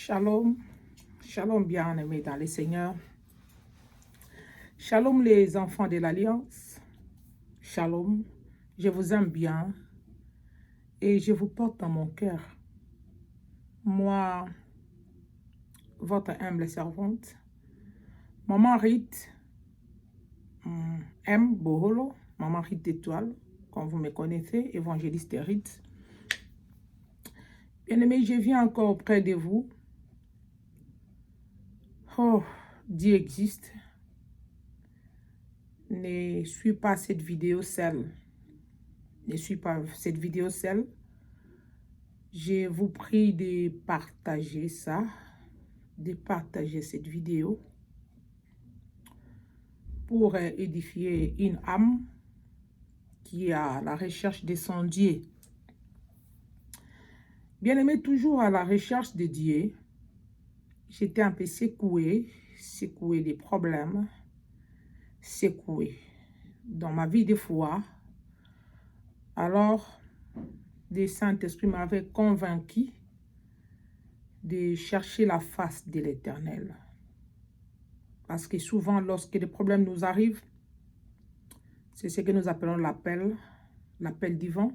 Shalom, shalom bien-aimés dans le Seigneur. Shalom les enfants de l'Alliance. Shalom, je vous aime bien et je vous porte dans mon cœur. Moi, votre humble servante, Maman Rite M. Boholo, Maman Rite d'Étoile, comme vous me connaissez, évangéliste Rite. Bien-aimés, je viens encore auprès de vous. Oh, Dieu existe. Ne suis pas cette vidéo seule. Ne suis pas cette vidéo seule. Je vous prie de partager ça, de partager cette vidéo pour édifier une âme qui est à la recherche de son Dieu. Bien-aimé, toujours à la recherche de Dieu, j'étais un peu secouée des problèmes, secouée dans ma vie de foi. Alors, le Saint-Esprit m'avait convaincu de chercher la face de l'Éternel. Parce que souvent, lorsque des problèmes nous arrivent, c'est ce que nous appelons l'appel divin.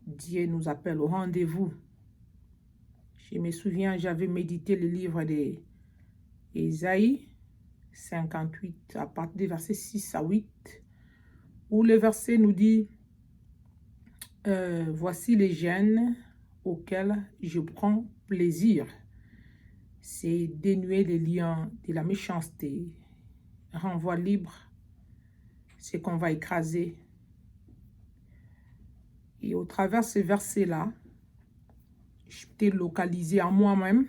Dieu nous appelle au rendez-vous. Je me souviens, j'avais médité le livre d'Ésaïe 58, à partir des versets 6 à 8, où le verset nous dit « Voici les gènes auxquels je prends plaisir. C'est dénuer les liens de la méchanceté, renvoi libre, c'est qu'on va écraser. » Et au travers de ces versets-là, j'étais localisée en moi-même.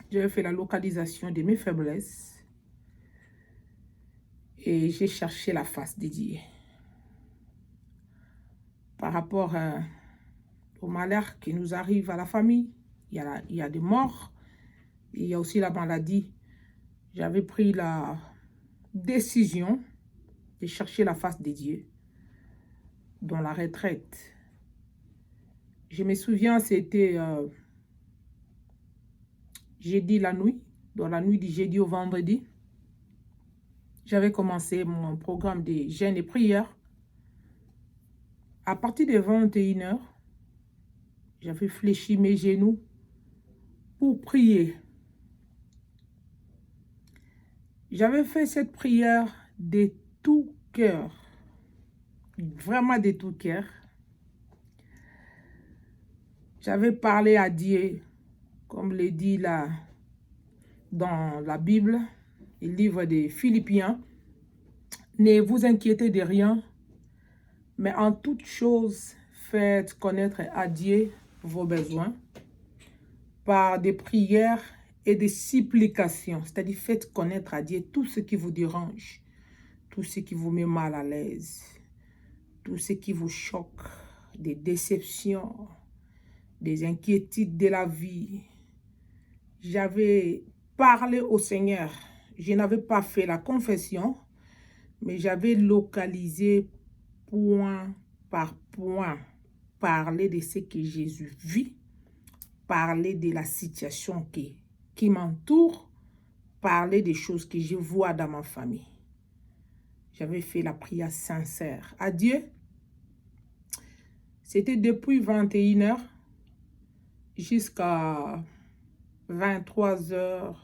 J'avais fait la localisation de mes faiblesses. Et j'ai cherché la face de Dieu. Par rapport au malheur qui nous arrive à la famille, il y a des morts. Il y a aussi la maladie. J'avais pris la décision de chercher la face de Dieu dans la retraite. Je me souviens, c'était jeudi la nuit, dans la nuit du jeudi au vendredi. J'avais commencé mon programme de jeûne et prière. À partir de 21h, j'avais fléchi mes genoux pour prier. J'avais fait cette prière de tout cœur, vraiment de tout cœur. J'avais parlé à Dieu, comme le dit là dans la Bible, le livre des Philippiens. Ne vous inquiétez de rien, mais en toute chose, faites connaître à Dieu vos besoins par des prières et des supplications. C'est-à-dire, faites connaître à Dieu tout ce qui vous dérange, tout ce qui vous met mal à l'aise, tout ce qui vous choque, des déceptions, des inquiétudes de la vie. J'avais parlé au Seigneur. Je n'avais pas fait la confession, mais j'avais localisé point par point, parler de ce que Jésus vit, parler de la situation qui m'entoure, parler des choses que je vois dans ma famille. J'avais fait la prière sincère à Dieu. C'était depuis 21h jusqu'à 23h,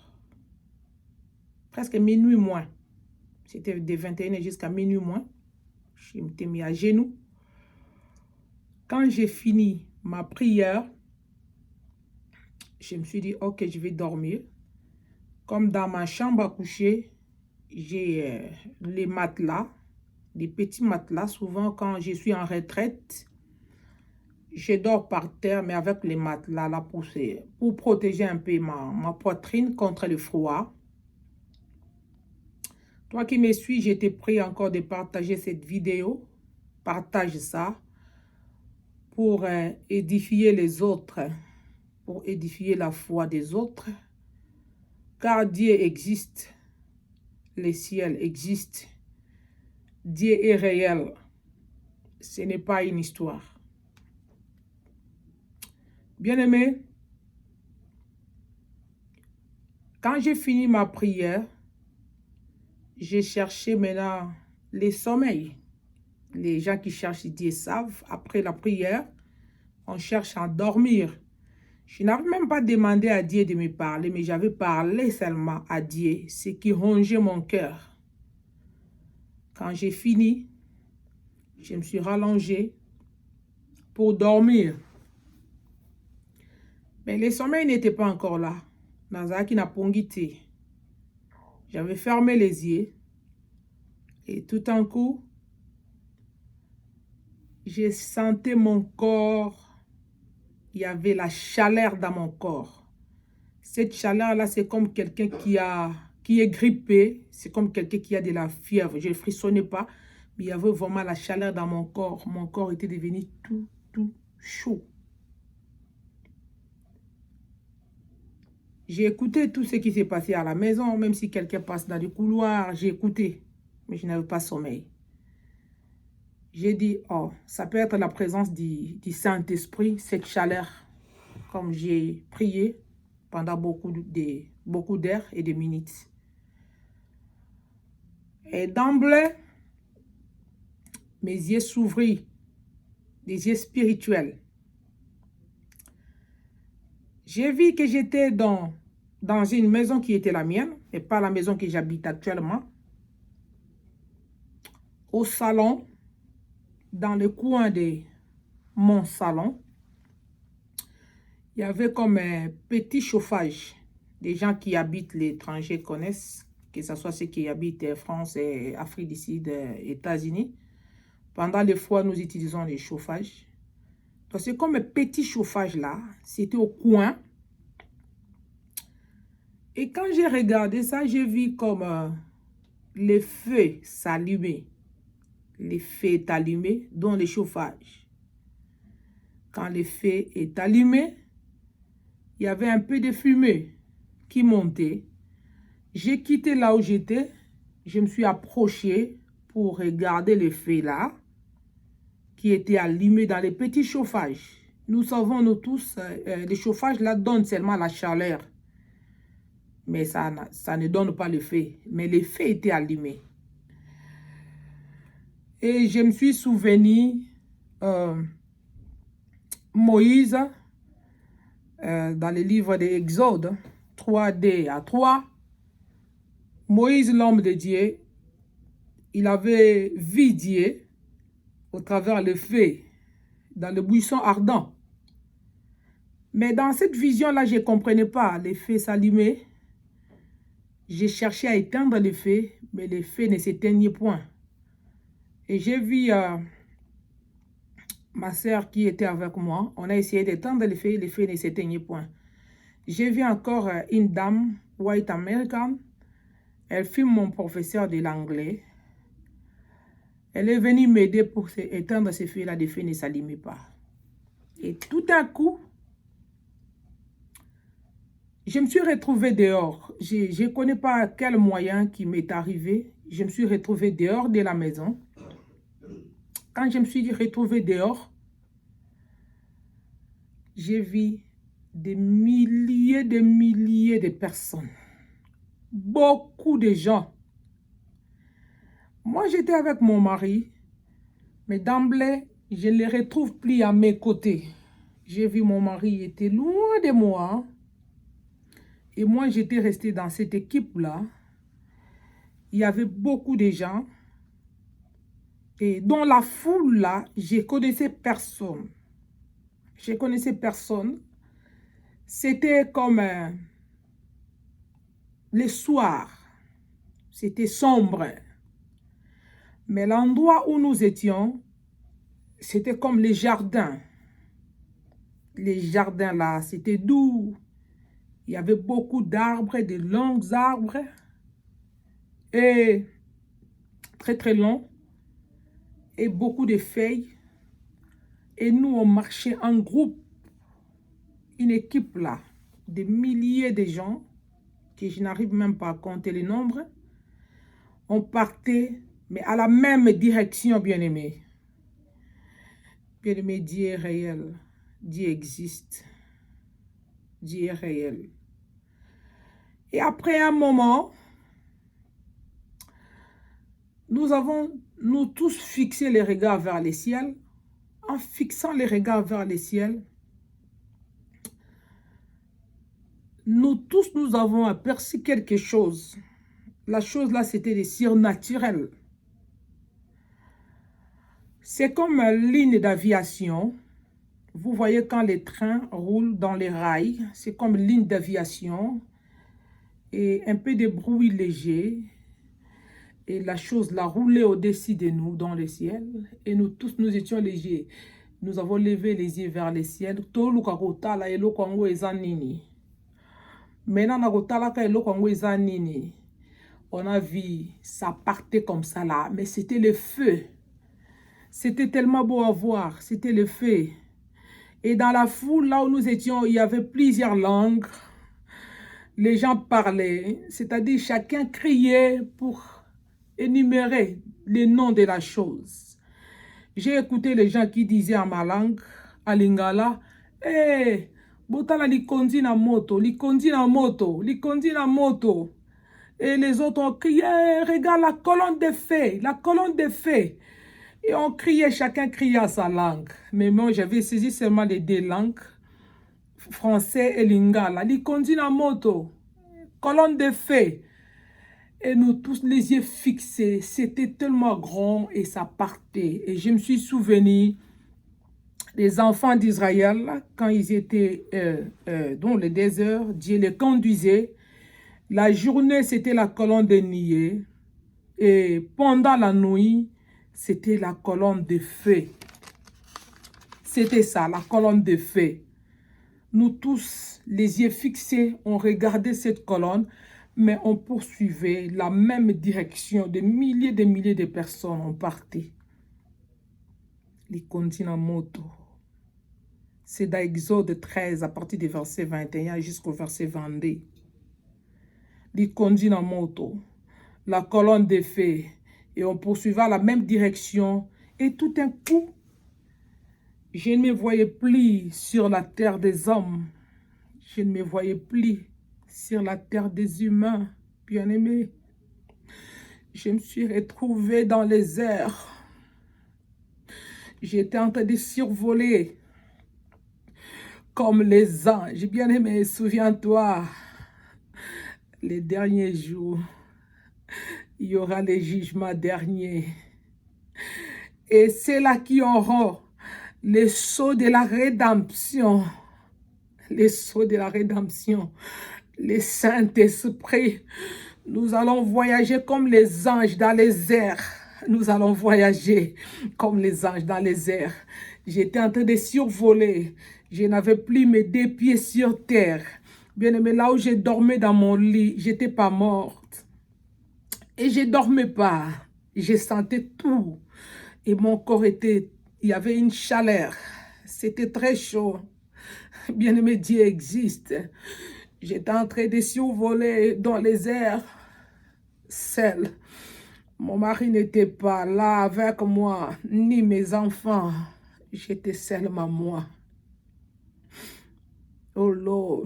presque minuit moins. C'était de 21h jusqu'à minuit moins. Je m'étais mis à genoux. Quand j'ai fini ma prière, je me suis dit, ok, je vais dormir. Comme dans ma chambre à coucher, j'ai les matelas, des petits matelas. Souvent, quand je suis en retraite, je dors par terre, mais avec les matelas là pour protéger un peu ma poitrine contre le froid. Toi qui me suis, j'étais prêt encore de partager cette vidéo. Partage ça pour édifier les autres, pour édifier la foi des autres. Car Dieu existe, le ciel existe, Dieu est réel. Ce n'est pas une histoire. Bien-aimés, Quand j'ai fini ma prière, j'ai cherché maintenant les sommeils. Les gens qui cherchent Dieu savent, après la prière, on cherche à dormir. Je n'avais même pas demandé à Dieu de me parler, mais j'avais parlé seulement à Dieu, ce qui rongeait mon cœur. Quand j'ai fini, je me suis rallongée pour dormir. Mais le sommeil n'était pas encore là. Nazaki n'a pongité. J'avais fermé les yeux. Et tout d'un coup, j'ai senti mon corps. Il y avait la chaleur dans mon corps. Cette chaleur-là, c'est comme quelqu'un qui est grippé. C'est comme quelqu'un qui a de la fièvre. Je ne frissonnais pas, mais il y avait vraiment la chaleur dans mon corps. Mon corps était devenu tout chaud. J'ai écouté tout ce qui s'est passé à la maison, même si quelqu'un passe dans le couloir, j'ai écouté, mais je n'avais pas sommeil. J'ai dit, oh, ça peut être la présence du Saint-Esprit, cette chaleur, comme j'ai prié pendant beaucoup d'heures et de minutes. Et d'emblée, mes yeux s'ouvrirent, des yeux spirituels. J'ai vu que j'étais dans une maison qui était la mienne, et pas la maison que j'habite actuellement. Au salon, dans le coin de mon salon, il y avait comme un petit chauffage. Des gens qui habitent l'étranger connaissent, que ce soit ceux qui habitent France, et Afrique du Sud, États-Unis. Pendant les fois, nous utilisons les chauffages. Donc, c'est comme un petit chauffage là. C'était au coin. Et quand j'ai regardé ça, j'ai vu comme le feu s'allumer. Le feu est allumé dans le chauffage. Quand le feu est allumé, il y avait un peu de fumée qui montait. J'ai quitté là où j'étais. Je me suis approché pour regarder le feu là, qui était allumé dans les petits chauffages. Nous savons, nous tous, le chauffage là donne seulement la chaleur. Mais ça ne donne pas le feu. Mais le feu était allumé. Et je me suis souvenu, Moïse, dans le livre de Exode 3D à 3, Moïse, l'homme de Dieu, il avait vu Dieu au travers le feu, dans le buisson ardent. Mais dans cette vision-là, je ne comprenais pas. Le feu s'allumait. J'ai cherché à éteindre le feu, mais le feu ne s'éteignait point. Et j'ai vu ma soeur qui était avec moi. On a essayé d'éteindre le feu ne s'éteignait point. J'ai vu encore une dame, white American. Elle fut mon professeur de l'anglais. Elle est venue m'aider pour éteindre ce feu-là, le feu ne s'allumait pas. Et tout à coup, je me suis retrouvée dehors. Je ne connais pas quel moyen qui m'est arrivé. Je me suis retrouvée dehors de la maison. Quand je me suis retrouvée dehors, j'ai vu des milliers de personnes. Beaucoup de gens. Moi, j'étais avec mon mari, mais d'emblée, je ne le retrouve plus à mes côtés. J'ai vu mon mari, il était loin de moi. Et moi, j'étais restée dans cette équipe-là. Il y avait beaucoup de gens. Et dans la foule-là, je connaissais personne. Je connaissais personne. C'était comme le soir. C'était sombre. Mais l'endroit où nous étions, c'était comme les jardins. Les jardins là, c'était doux. Il y avait beaucoup d'arbres, de longs arbres. Et très longs. Et beaucoup de feuilles. Et nous, on marchait en groupe. Une équipe là, des milliers de gens, que je n'arrive même pas à compter le nombre. On partait, mais à la même direction, bien-aimé. Bien-aimé, Dieu est réel. Dieu existe. Dieu est réel. Et après un moment, nous avons, nous tous, fixé les regards vers le ciel. En fixant les regards vers le ciel, nous tous, nous avons aperçu quelque chose. La chose là, c'était des surnaturels. C'est comme une ligne d'aviation. Vous voyez quand les trains roulent dans les rails, c'est comme une ligne d'aviation et un peu de bruit léger. Et la chose l'a roulé au-dessus de nous dans le ciel. Et nous tous, nous étions légers. Nous avons levé les yeux vers le ciel. Maintenant, on a vu, ça partait comme ça là. Mais c'était le feu. C'était tellement beau à voir. C'était le feu. Et dans la foule, là où nous étions, il y avait plusieurs langues. Les gens parlaient. C'est-à-dire, chacun criait pour énumérer les noms de la chose. J'ai écouté les gens qui disaient en ma langue, à Lingala, hey, botala likondi na moto, likondi na moto, likondi na moto. Et les autres ont crié, hey, regarde la colonne de feu, la colonne de feu. Et on criait, chacun criait à sa langue. Mais moi, j'avais saisi seulement les deux langues, français et lingala. Likondi na moto, colonne de feu. Et nous tous les yeux fixés, c'était tellement grand et ça partait. Et je me suis souvenu des enfants d'Israël, quand ils étaient dans le désert, Dieu les conduisait. La journée, c'était la colonne de nuée. Et pendant la nuit, c'était la colonne de feu. C'était ça, la colonne de feu. Nous tous, les yeux fixés, on regardait cette colonne. Mais on poursuivait la même direction. Des milliers de personnes ont parti. Les continents moto. C'est dans Exode 13, à partir du verset 21 jusqu'au verset 22. Les continents moto. La colonne de feu. Et on poursuivait la même direction. Et tout d'un coup, je ne me voyais plus sur la terre des hommes. Je ne me voyais plus sur la terre des humains, bien-aimés. Je me suis retrouvée dans les airs. J'étais en train de survoler comme les anges. Bien-aimé, souviens-toi, les derniers jours, il y aura les jugements derniers. Et c'est là qui auront les sceaux de la rédemption. Les sceaux de la rédemption. Les Saint-Esprit. Nous allons voyager comme les anges dans les airs. Nous allons voyager comme les anges dans les airs. J'étais en train de survoler. Je n'avais plus mes deux pieds sur terre. Bien aimé, là où je dormais dans mon lit, je n'étais pas morte. Et je ne dormais pas. Je sentais tout. Et mon corps était... Il y avait une chaleur. C'était très chaud. Bien aimé, Dieu existe. J'étais en train de survoler dans les airs, seul. Mon mari n'était pas là avec moi, ni mes enfants. J'étais seulement moi. Oh Lord,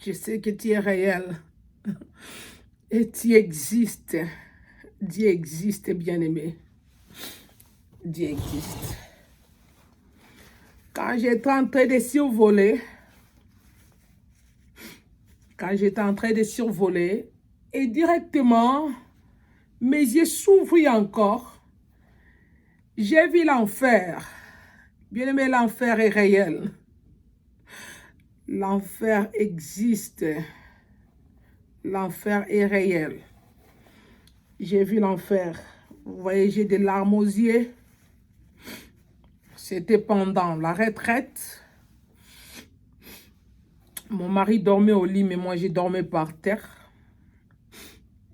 je sais que tu es réel. Et tu existes. Dieu existe, bien-aimé. Dieu existe. Quand j'étais en train de survoler, et directement, mes yeux s'ouvrirent encore, j'ai vu l'enfer. Bien-aimé, l'enfer est réel. L'enfer existe. L'enfer est réel. J'ai vu l'enfer. Vous voyez, j'ai des larmes aux yeux. C'était pendant la retraite. Mon mari dormait au lit, mais moi, je dormais par terre.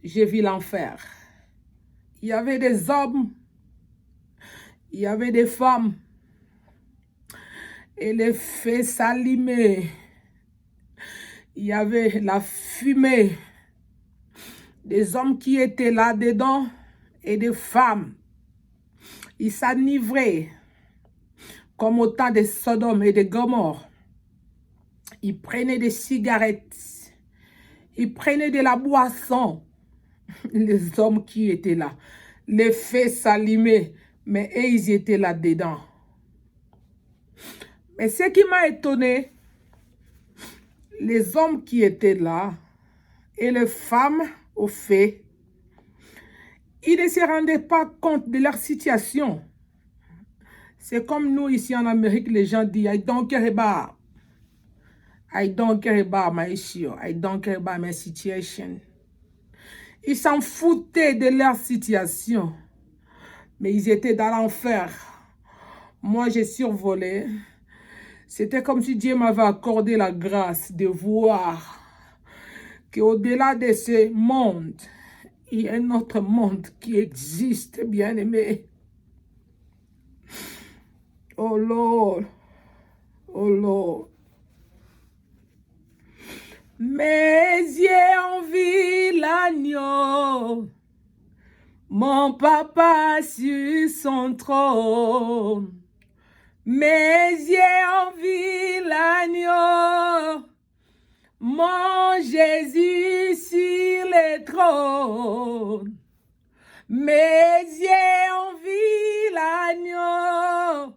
J'ai vu l'enfer. Il y avait des hommes. Il y avait des femmes. Et les feux s'allumaient. Il y avait la fumée. Des hommes qui étaient là-dedans et des femmes. Ils s'enivraient comme au temps de Sodome et de Gomorrhe. Ils prenaient des cigarettes. Ils prenaient de la boisson. Les hommes qui étaient là. Les feux s'allumaient. Mais eux, ils étaient là-dedans. Mais ce qui m'a étonné, les hommes qui étaient là et les femmes au fait, ils ne se rendaient pas compte de leur situation. C'est comme nous ici en Amérique, les gens disent I don't care about my issue, I don't care about my situation. Ils s'en foutaient de leur situation, mais ils étaient dans l'enfer. Moi, j'ai survolé. C'était comme si Dieu m'avait accordé la grâce de voir qu'au-delà de ce monde, il y a un autre monde qui existe, bien-aimé. Oh Lord, oh Lord. Mes yeux ont vu l'agneau, mon papa sur son trône. Mes yeux ont vu l'agneau, mon Jésus sur le trône. Mes yeux ont vu l'agneau,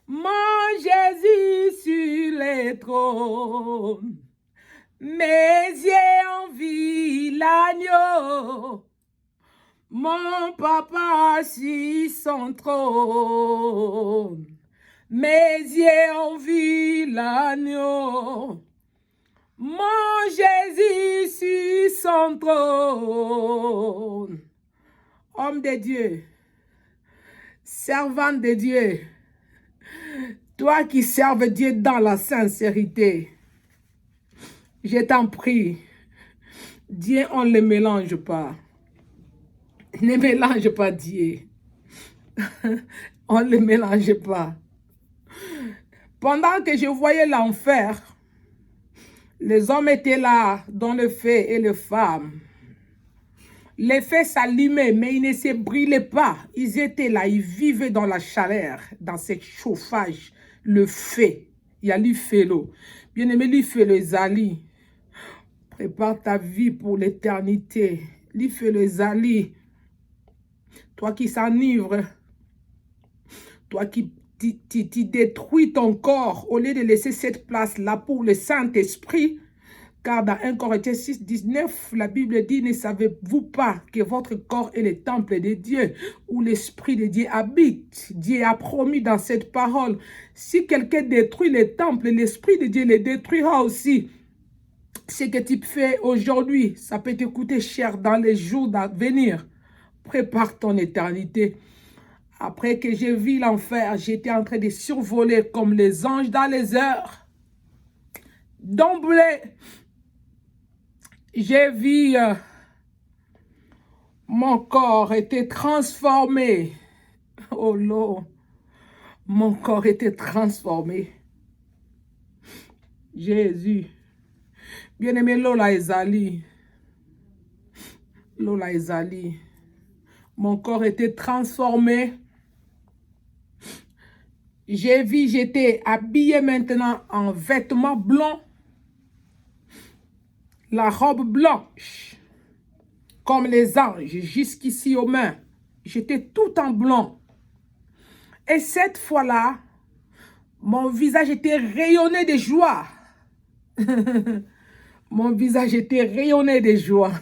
mon Jésus sur le trône. Mes yeux ont vu l'agneau, mon papa sur son trône. Mes yeux ont vu l'agneau, mon Jésus sur son trône. Homme de Dieu, servant de Dieu, toi qui serves Dieu dans la sincérité, je t'en prie, Dieu, on ne le mélange pas. Ne mélange pas Dieu. On ne le mélange pas. Pendant que je voyais l'enfer, les hommes étaient là dans le feu et les femmes. Les feux s'allumaient, mais ils ne se brûlaient pas. Ils étaient là, ils vivaient dans la chaleur, dans ce chauffage, le feu. Il y a l'Ifelo. Bien-aimé, l'Ifelo Zali. Prépare ta vie pour l'éternité. L'Ifelo Zali. Toi qui s'enivres, toi qui détruis ton corps au lieu de laisser cette place-là pour le Saint-Esprit. Car dans 1 Corinthiens 6, 19, la Bible dit, ne savez-vous pas que votre corps est le temple de Dieu, où l'Esprit de Dieu habite? Dieu a promis dans cette parole, si quelqu'un détruit le temple, l'Esprit de Dieu le détruira aussi. Ce que tu fais aujourd'hui, ça peut te coûter cher dans les jours à venir. Prépare ton éternité. Après que j'ai vu l'enfer, j'étais en train de survoler comme les anges dans les heures. D'emblée, j'ai vu mon corps était transformé. Oh Lord, mon corps était transformé. Jésus. Bien-aimé, Lola Ezali. Lola Ezali. Mon corps était transformé. J'ai vu, j'étais habillé maintenant en vêtements blancs. La robe blanche. Comme les anges, jusqu'ici aux mains. J'étais tout en blanc. Et cette fois-là, mon visage était rayonné de joie. Mon visage était rayonné de joie.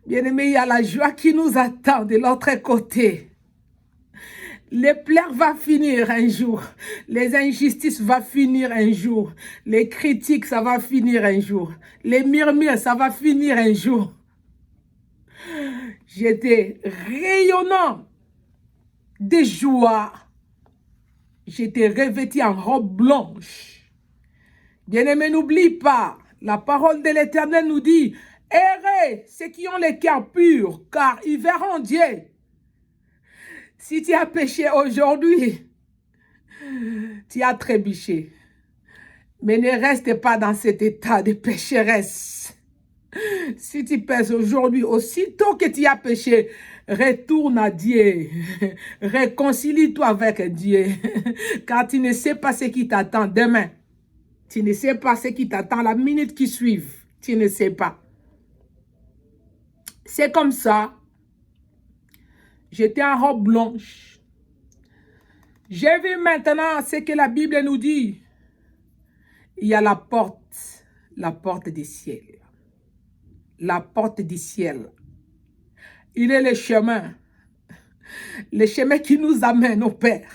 Bien-aimé, il y a la joie qui nous attend de l'autre côté. Les pleurs vont finir un jour. Les injustices vont finir un jour. Les critiques, ça va finir un jour. Les murmures, ça va finir un jour. J'étais rayonnant de joie. J'étais revêtu en robe blanche. Bien-aimé, n'oublie pas, la parole de l'Éternel nous dit, errez ceux qui ont le cœur pur, car ils verront Dieu. Si tu as péché aujourd'hui, tu as trébuché. Mais ne reste pas dans cet état de pécheresse. Si tu pèses aujourd'hui, aussitôt que tu as péché, retourne à Dieu. Réconcilie-toi avec Dieu. Car tu ne sais pas ce qui t'attend demain. Tu ne sais pas ce qui t'attend la minute qui suit. Tu ne sais pas. C'est comme ça. J'étais en robe blanche. J'ai vu maintenant ce que la Bible nous dit. Il y a la porte du ciel. La porte du ciel. Il est le chemin qui nous amène au Père.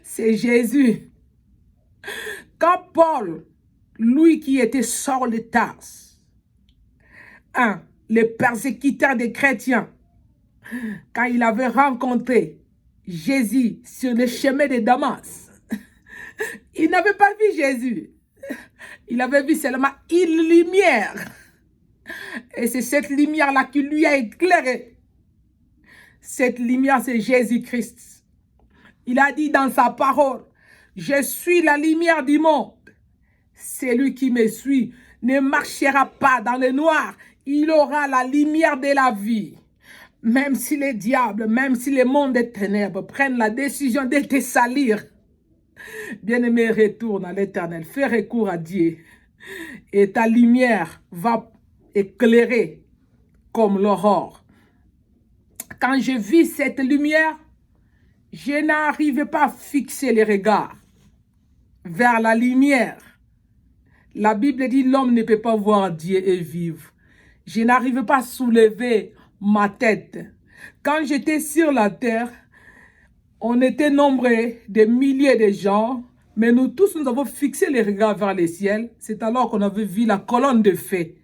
C'est Jésus. Quand Paul, lui qui était Saul de Tarse, le persécuteur des chrétiens, quand il avait rencontré Jésus sur le chemin de Damas, il n'avait pas vu Jésus. Il avait vu seulement une lumière. Et c'est cette lumière-là qui lui a éclairé. Cette lumière, c'est Jésus-Christ. Il a dit dans sa parole, je suis la lumière du monde. Celui qui me suit ne marchera pas dans le noir. Il aura la lumière de la vie. Même si les diables, même si le monde des ténèbres prennent la décision de te salir, bien-aimé, retourne à l'Éternel. Fais recours à Dieu. Et ta lumière va éclairer comme l'aurore. Quand je vis cette lumière, je n'arrivais pas à fixer les regards vers la lumière. La Bible dit l'homme ne peut pas voir Dieu et vivre. Je n'arrivais pas à soulever ma tête. Quand j'étais sur la terre, on était nombreux, des milliers de gens, mais nous tous, nous avons fixé les regards vers le ciel. C'est alors qu'on avait vu la colonne de feu.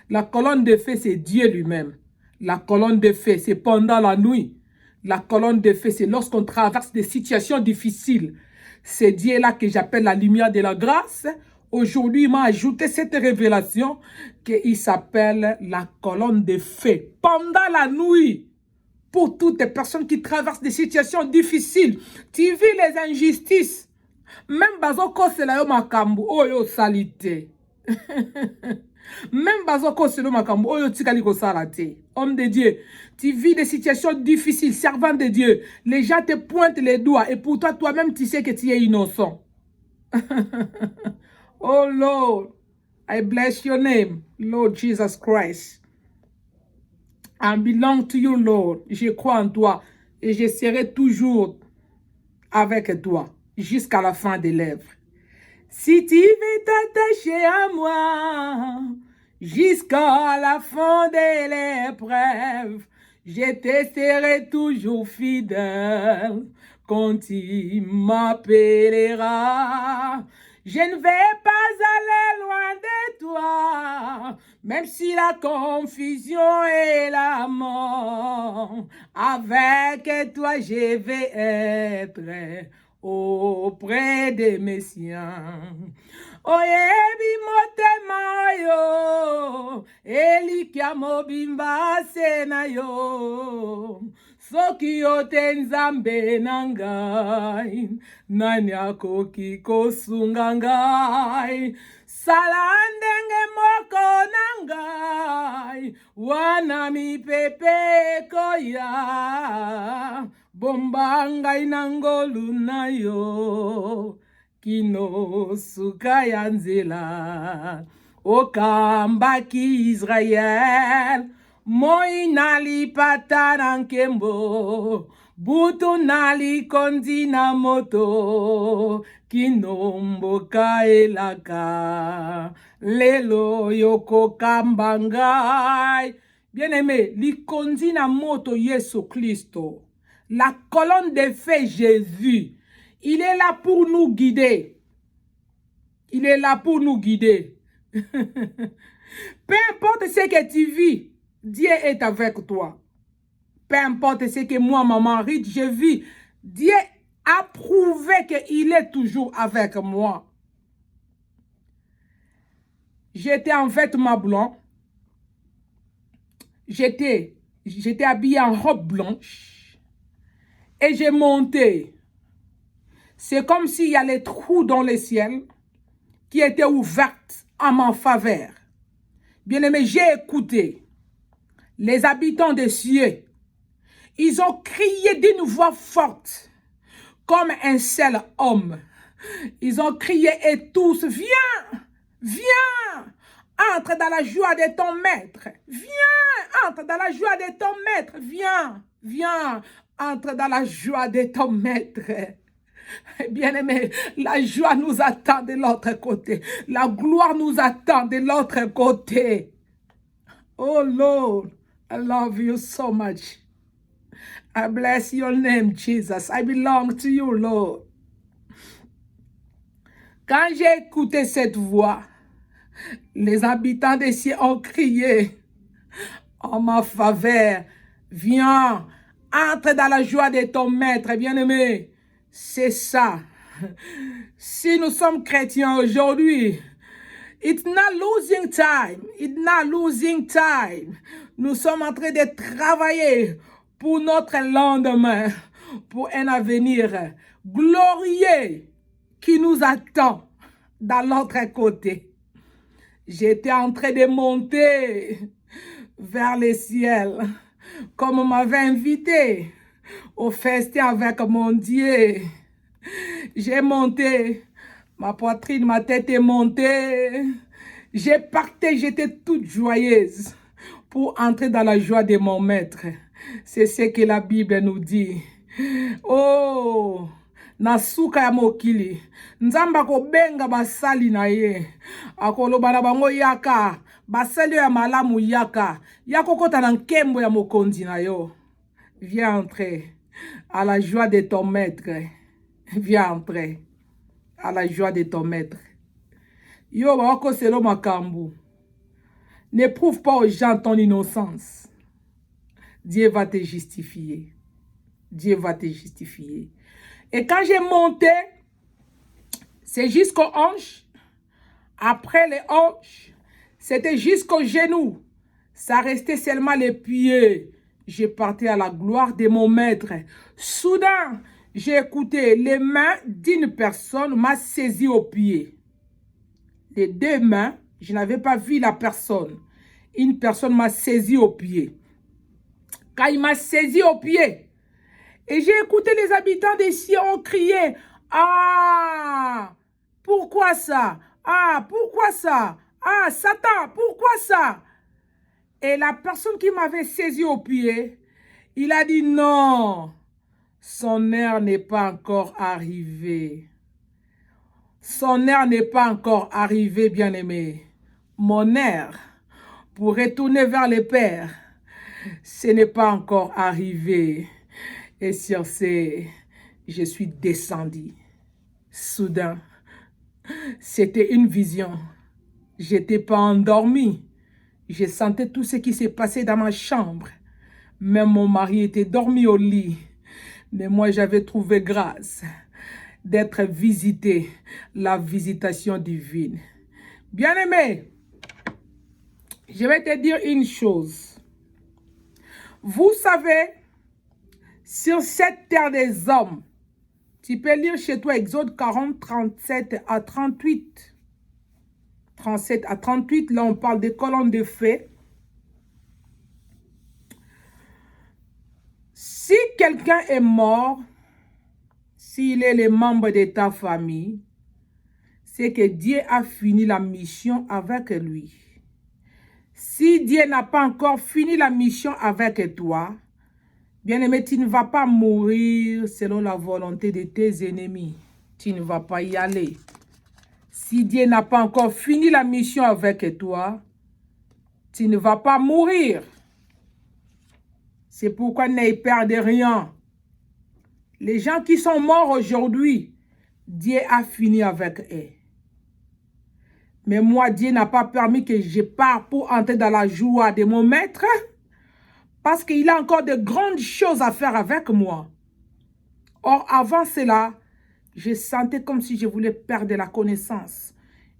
La colonne de feu, c'est Dieu lui-même. La colonne de feu, c'est pendant la nuit. La colonne de feu, c'est lorsqu'on traverse des situations difficiles. C'est Dieu-là que j'appelle la lumière de la grâce. Aujourd'hui, il m'a ajouté cette révélation qu'il s'appelle la colonne de feu. Pendant la nuit, pour toutes les personnes qui traversent des situations difficiles, tu vis les injustices. Même bazoko sela yo makambu oyo salite. Même bazoko sela makambu oyo tikali ko salate. Homme de Dieu, tu vis des situations difficiles, servant de Dieu. Les gens te pointent les doigts et pour toi, toi-même, tu sais que tu es innocent. Oh Lord, I bless your name, Lord Jesus Christ. I belong to you, Lord. Je crois en toi et je serai toujours avec toi jusqu'à la fin des lèvres. Si tu veux t'attacher à moi jusqu'à la fin de l'épreuve, je te serai toujours fidèle quand tu m'appelleras. Je ne vais pas aller loin de toi, même si la confusion et la mort. Avec toi, je vais être auprès de mes siens. Oyebi motema yo, elikia mobimba sena yo. Soki yote nzambe nangai, nani akoki kosunga ngai. Sala ndenge moko nangai, wana mipepe koya. Bomba ngai nangolu na yo, kino suka ya nzela. Okambaki Israel, moi nali pata na nkembo, butu nali kondi na moto, kino mboka elaka, lelo yoko kambangai. Bien-aimé, li kondi na moto Yesu Christo, la colonne de feu Jésus, il est là pour nous guider. Il est là pour nous guider. Peu importe ce que tu vis, Dieu est avec toi. Peu importe ce que moi, mon mari, je vis, Dieu a prouvé qu'il est toujours avec moi. J'étais en vêtements blancs. J'étais habillée en robe blanche. Et j'ai monté. C'est comme s'il y a les trous dans le ciel qui étaient ouverts en ma faveur. Bien-aimé, j'ai écouté les habitants des cieux. Ils ont crié d'une voix forte, comme un seul homme. Ils ont crié et tous, viens, viens, entre dans la joie de ton maître. Viens, entre dans la joie de ton maître. Viens, viens, entre dans la joie de ton maître. Bien-aimé, la joie nous attend de l'autre côté. La gloire nous attend de l'autre côté. Oh Lord, I love you so much. I bless your name, Jesus. I belong to you, Lord. Quand j'ai écouté cette voix, les habitants des cieux ont crié en ma faveur. Viens, entre dans la joie de ton maître, bien-aimé. C'est ça. Si nous sommes chrétiens aujourd'hui, it's not losing time. It's not losing time. Nous sommes en train de travailler pour notre lendemain, pour un avenir glorieux qui nous attend dans l'autre côté. J'étais en train de monter vers le ciel, comme on m'avait invité au festin avec mon Dieu. J'ai monté, ma poitrine, ma tête est montée. J'ai parté, j'étais toute joyeuse pour entrer dans la joie de mon maître. C'est ce que la Bible nous dit. Oh, nasuka ya mokili. Nzamba ko benga basali na ye. Akoloba na bango yaka. Basali ya malamu yaka. Yako kota na nkembo ya mokonzi na yo. Viens entrer à la joie de ton maître. Viens entrer à la joie de ton maître. Yo bako selo makambu. Ne prouve pas aux gens ton innocence. Dieu va te justifier. Dieu va te justifier. Et quand j'ai monté, c'est jusqu'aux hanches. Après les hanches, c'était jusqu'aux genoux. Ça restait seulement les pieds. J'ai parti à la gloire de mon maître. Soudain, j'ai écouté, les mains d'une personne m'a saisi aux pieds. Les deux mains, je n'avais pas vu la personne. Une personne m'a saisi aux pieds. Quand il m'a saisi aux pieds, et j'ai écouté les habitants des cieux ont crié, « Ah, pourquoi ça? Ah, pourquoi ça? Ah, Satan, pourquoi ça? » Et la personne qui m'avait saisi aux pieds, il a dit, « Non, son heure n'est pas encore arrivée. Son heure n'est pas encore arrivée, bien-aimé. Mon heure pour retourner vers le Père, ce n'est pas encore arrivé. » Et sur ce, je suis descendu. Soudain, c'était une vision. Je n'étais pas endormi. Je sentais tout ce qui s'est passé dans ma chambre. Même mon mari était dormi au lit. Mais moi, j'avais trouvé grâce d'être visité, la visitation divine. Bien-aimé, je vais te dire une chose. Vous savez, sur cette terre des hommes, tu peux lire chez toi Exode 40, 37 à 38. 37 à 38, là on parle des colonnes de feu. Si quelqu'un est mort, s'il est le membre de ta famille, c'est que Dieu a fini la mission avec lui. Si Dieu n'a pas encore fini la mission avec toi, bien-aimé, tu ne vas pas mourir selon la volonté de tes ennemis. Tu ne vas pas y aller. Si Dieu n'a pas encore fini la mission avec toi, tu ne vas pas mourir. C'est pourquoi n'aie peur de rien. Les gens qui sont morts aujourd'hui, Dieu a fini avec eux. Mais moi, Dieu n'a pas permis que je parte pour entrer dans la joie de mon maître, parce qu'il a encore de grandes choses à faire avec moi. Or, avant cela, je sentais comme si je voulais perdre la connaissance.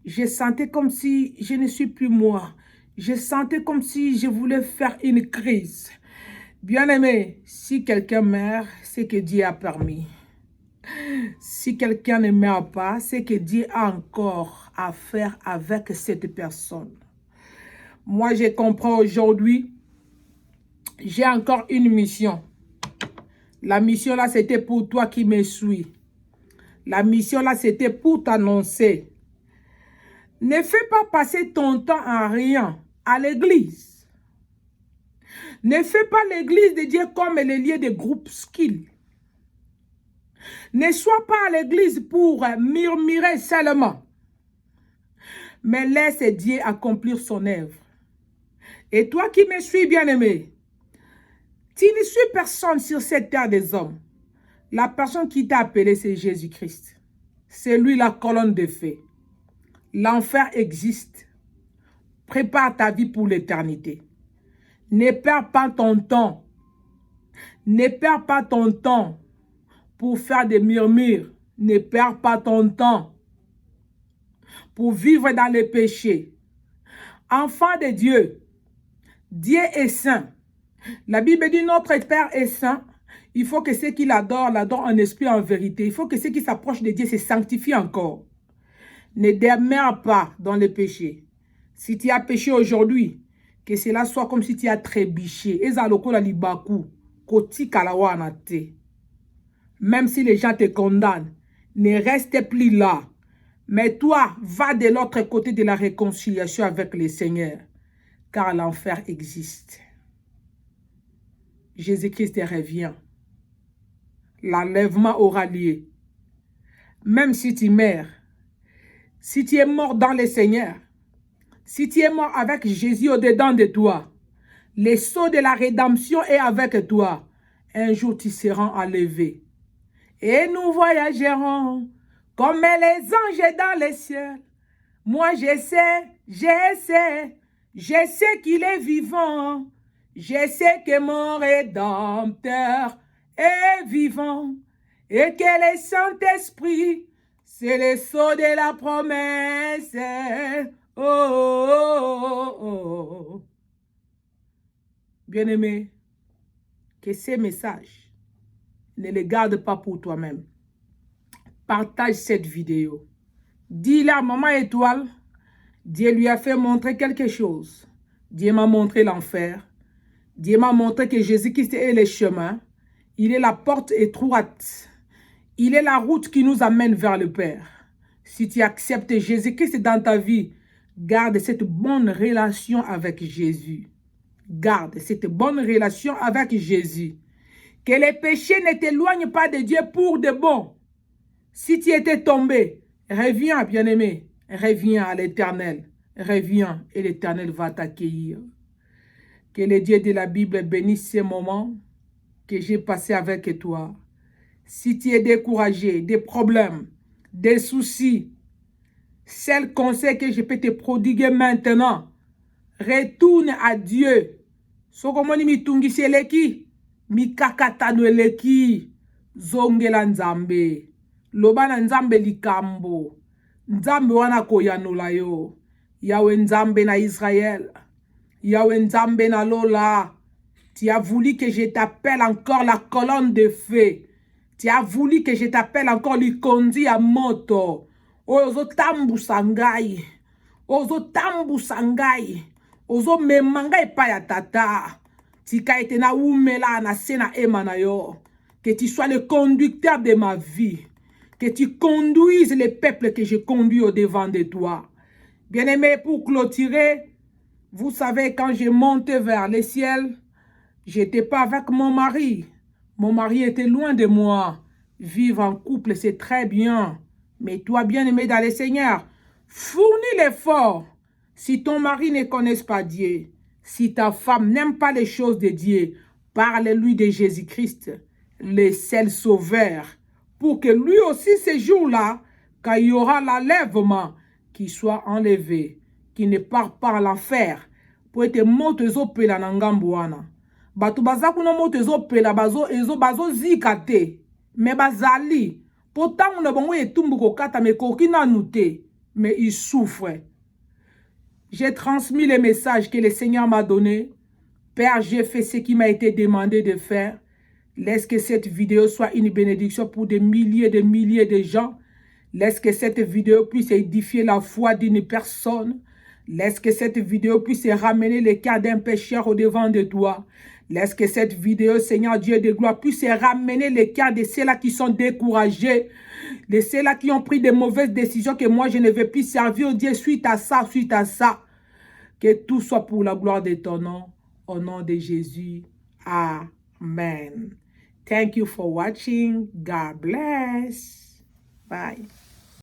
Je sentais comme si je ne suis plus moi. Je sentais comme si je voulais faire une crise. Bien-aimé, si quelqu'un meurt, c'est que Dieu a permis. Si quelqu'un ne meurt pas, c'est que Dieu a encore à faire avec cette personne. Moi, je comprends aujourd'hui, j'ai encore une mission. La mission là, c'était pour toi qui me suis. La mission là, c'était pour t'annoncer. Ne fais pas passer ton temps à rien à l'église. Ne fais pas l'église de Dieu comme le lieu de groupe skill. Ne sois pas à l'église pour murmurer seulement. Mais laisse Dieu accomplir son œuvre. Et toi qui me suis bien-aimé, tu ne suis personne sur cette terre des hommes. La personne qui t'a appelé, c'est Jésus-Christ. C'est lui la colonne de feu. L'enfer existe. Prépare ta vie pour l'éternité. Ne perds pas ton temps. Ne perds pas ton temps pour faire des murmures. Ne perds pas ton temps pour vivre dans le péché. Enfant de Dieu, Dieu est saint. La Bible dit notre Père est saint. Il faut que ceux qui l'adorent en esprit, en vérité. Il faut que ceux qui s'approchent de Dieu se sanctifient encore. Ne demeure pas dans le péché. Si tu as péché aujourd'hui, que cela soit comme si tu as trébuché. Même si les gens te condamnent, ne reste plus là. Mais toi, va de l'autre côté de la réconciliation avec le Seigneur. Car l'enfer existe. Jésus-Christ revient. L'enlèvement aura lieu. Même si tu meurs, si tu es mort dans le Seigneur, si tu es mort avec Jésus au-dedans de toi, le sceau de la rédemption est avec toi. Un jour, tu seras enlevé. Et nous voyagerons comme les anges dans les cieux. Moi, je sais qu'il est vivant. Je sais que mon Rédempteur est vivant. Et que le Saint-Esprit, c'est le sceau de la promesse. Oh, oh, oh, oh. Bien-aimé, que ces messages, ne les garde pas pour toi-même. Partage cette vidéo. Dis-le à Maman Étoile, Dieu lui a fait montrer quelque chose. Dieu m'a montré l'enfer. Dieu m'a montré que Jésus-Christ est le chemin. Il est la porte étroite. Il est la route qui nous amène vers le Père. Si tu acceptes Jésus-Christ dans ta vie, garde cette bonne relation avec Jésus. Garde cette bonne relation avec Jésus. Que les péchés ne t'éloignent pas de Dieu pour de bon. Si tu étais tombé, reviens, bien-aimé. Reviens à l'Éternel. Reviens et l'Éternel va t'accueillir. Que le Dieu de la Bible bénisse ces moments que j'ai passés avec toi. Si tu es découragé, des problèmes, des soucis, seul conseil que je peux te prodiguer maintenant, retourne à Dieu. Sokomoni mitungisi eleki, mikakatano eleki, zongela nzambe, lobana nzambe likambo, nzambe wana koyanola yo, Yahweh nzambe na Israël, Yahweh nzambe na Lola. Tu as voulu que je t'appelle encore la colonne de feu. Tu as voulu que je t'appelle encore l'ikondi à moto. Ozo tambu sangai. Ozo tambu sangai. Ozo memanga pa ya tata. Tika ete na umela na sena emana yo. Que tu sois le conducteur de ma vie. Que tu conduises les peuples que je conduis au devant de toi. Bien-aimé, pour clôturer, vous savez, quand j'ai monté vers le ciel, j'étais pas avec mon mari. Mon mari était loin de moi. Vivre en couple, c'est très bien. Mais toi, bien-aimé dans le Seigneur, fournis l'effort. Si ton mari ne connaît pas Dieu, si ta femme n'aime pas les choses de Dieu, parle-lui de Jésus-Christ, le seul sauveur, pour que lui aussi, ce jour-là, quand il y aura l'enlèvement, qu'il soit enlevé, qu'il ne part pas à l'enfer, pour être mort aux pela nangambouana. Batu bazaku no moto ezopela bazo zikate me bazali pourtant on a bongo etumbu kokata me kokina nute mais il souffre. J'ai transmis les messages que le Seigneur m'a donné. Père, j'ai fait ce qui m'a été demandé de faire. Laisse que cette vidéo soit une bénédiction pour des milliers de gens. Laisse que cette vidéo puisse édifier la foi d'une personne. Laisse que cette vidéo puisse ramener le cœur d'un pécheur au devant de toi. Laisse que cette vidéo, Seigneur Dieu de gloire, puisse ramener les cœurs de ceux-là qui sont découragés. Les ceux-là qui ont pris des mauvaises décisions que moi, je ne vais plus servir Dieu suite à ça, Que tout soit pour la gloire de ton nom. Au nom de Jésus. Amen. Thank you for watching. God bless. Bye.